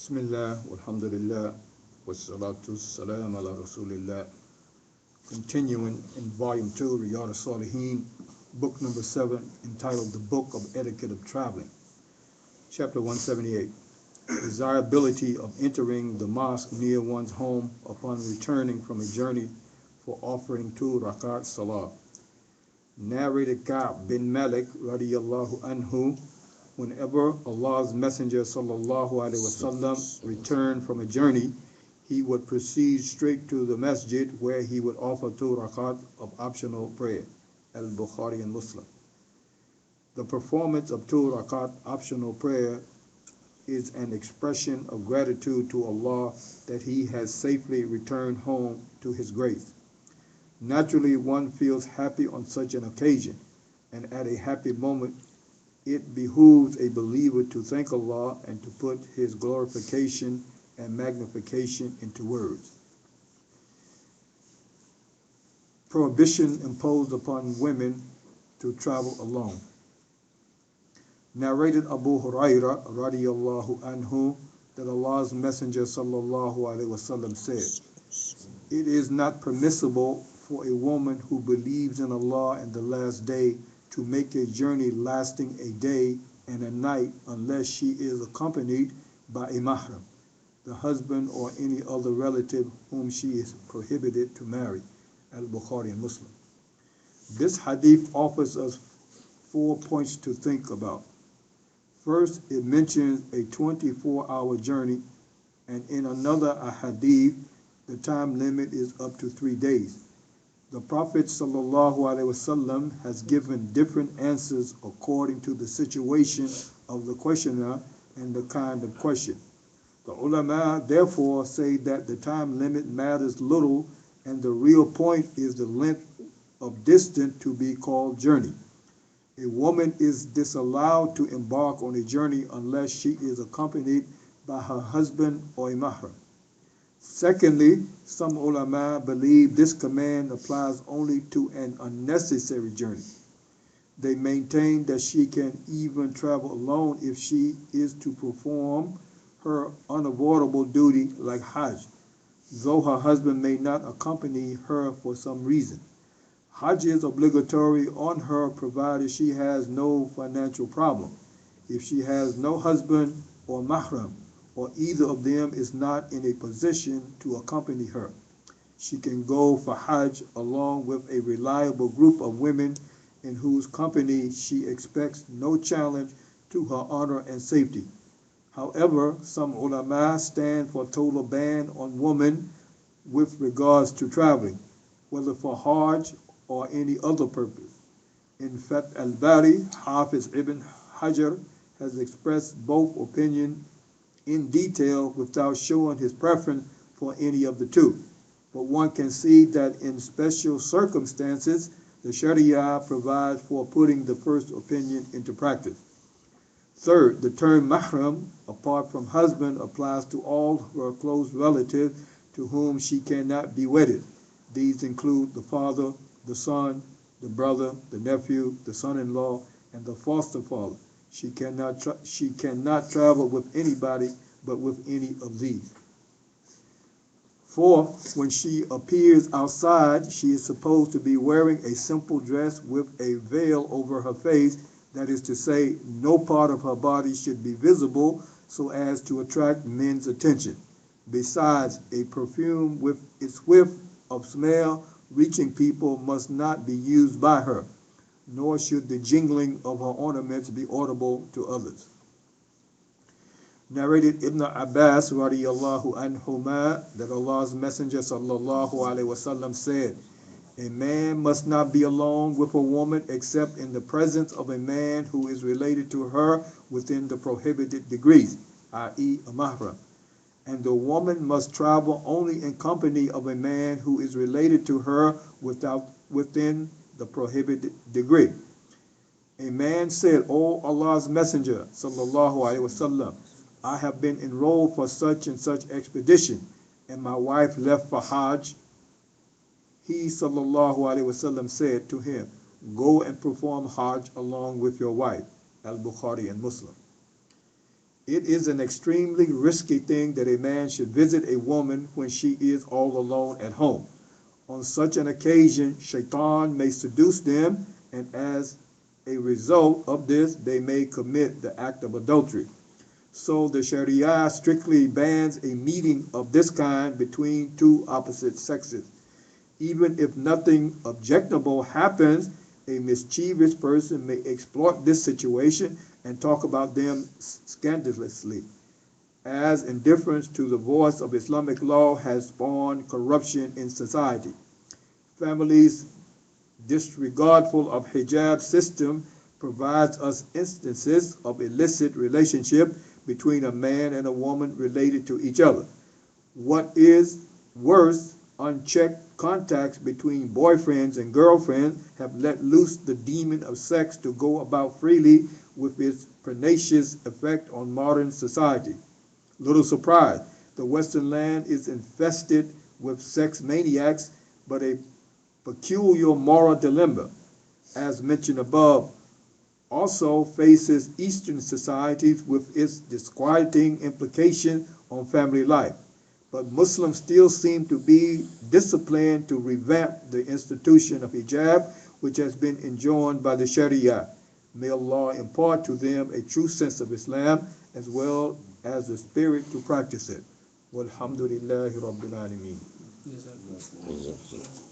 Bismillah, walhamdulillah, wassalatu wassalam ala rasulillah. Continuing in volume 2, Riyadh al-Salihin, book number 7, entitled The Book of Etiquette of Traveling. Chapter 178, Desirability of entering the mosque near one's home upon returning from a journey for offering 2 rakat salah. Narrated Ka'b bin Malik radiyallahu anhu, whenever Allah's Messenger sallallahu alaihi wasallam returned from a journey, he would proceed straight to the masjid where he would offer 2 rakat of optional prayer. Al-Bukhari and Muslim. The performance of 2 rakat optional prayer is an expression of gratitude to Allah that he has safely returned home to his grace. Naturally, one feels happy on such an occasion, and at a happy moment, it behooves a believer to thank Allah and to put his glorification and magnification into words. Prohibition imposed upon women to travel alone. Narrated Abu Hurairah radiyallahu anhu that Allah's Messenger sallallahu alaihi wasallam said, "It is not permissible for a woman who believes in Allah and the last day to make a journey lasting a day and a night unless she is accompanied by a mahram, the husband or any other relative whom she is prohibited to marry." Al-Bukhari and Muslim. This hadith offers us 4 points to think about. First, it mentions a 24-hour journey, and in another hadith, the time limit is up to 3 days. The Prophet ﷺ has given different answers according to the situation of the questioner and the kind of question. The ulama therefore say that the time limit matters little, and the real point is the length of distance to be called journey. A woman is disallowed to embark on a journey unless she is accompanied by her husband or a mahram. Secondly, some ulama believe this command applies only to an unnecessary journey. They maintain that she can even travel alone if she is to perform her unavoidable duty like Hajj, though her husband may not accompany her for some reason. Hajj is obligatory on her provided she has no financial problem. If she has no husband or mahram, or either of them is not in a position to accompany her, she can go for Hajj along with a reliable group of women in whose company she expects no challenge to her honor and safety. However, some ulama stand for total ban on women with regards to traveling, whether for Hajj or any other purpose. In Fath al-Bari, Hafiz ibn Hajar has expressed both opinions in detail without showing his preference for any of the two. But one can see that in special circumstances, the Sharia provides for putting the first opinion into practice. Third, the term mahram, apart from husband, applies to all her close relatives to whom she cannot be wedded. These include the father, the son, the brother, the nephew, the son-in-law, and the foster father. She cannot travel with anybody but with any of these. Fourth, when she appears outside, she is supposed to be wearing a simple dress with a veil over her face. That is to say, no part of her body should be visible so as to attract men's attention. Besides, a perfume with its whiff of smell reaching people must not be used by her, nor should the jingling of her ornaments be audible to others. Narrated Ibn Abbas radiyallahu anhuma that Allah's Messenger sallallahu alaihi wasallam said, "A man must not be alone with a woman except in the presence of a man who is related to her within the prohibited degrees, i.e. a mahram. And the woman must travel only in company of a man who is related to her within the prohibited degree." A man said, "O Allah's Messenger, sallallahu alaihi wasallam, I have been enrolled for such and such expedition, and my wife left for Hajj." He, sallallahu alaihi wasallam, said to him, "Go and perform Hajj along with your wife." Al-Bukhari and Muslim. It is an extremely risky thing that a man should visit a woman when she is all alone at home. On such an occasion, shaitan may seduce them, and as a result of this, they may commit the act of adultery. So the Sharia strictly bans a meeting of this kind between two opposite sexes. Even if nothing objectionable happens, a mischievous person may exploit this situation and talk about them scandalously, as indifference to the voice of Islamic law has spawned corruption in society. Families disregardful of hijab system provides us instances of illicit relationship between a man and a woman related to each other. What is worse, unchecked contacts between boyfriends and girlfriends have let loose the demon of sex to go about freely with its pernicious effect on modern society. Little surprise, the Western land is infested with sex maniacs, but a peculiar moral dilemma, as mentioned above, also faces Eastern societies with its disquieting implication on family life. But Muslims still seem to be disciplined to revamp the institution of hijab, which has been enjoined by the Sharia. May Allah impart to them a true sense of Islam as well as the spirit to practice it. Walhamdulillahi Rabbil Alameen. Yes, sir.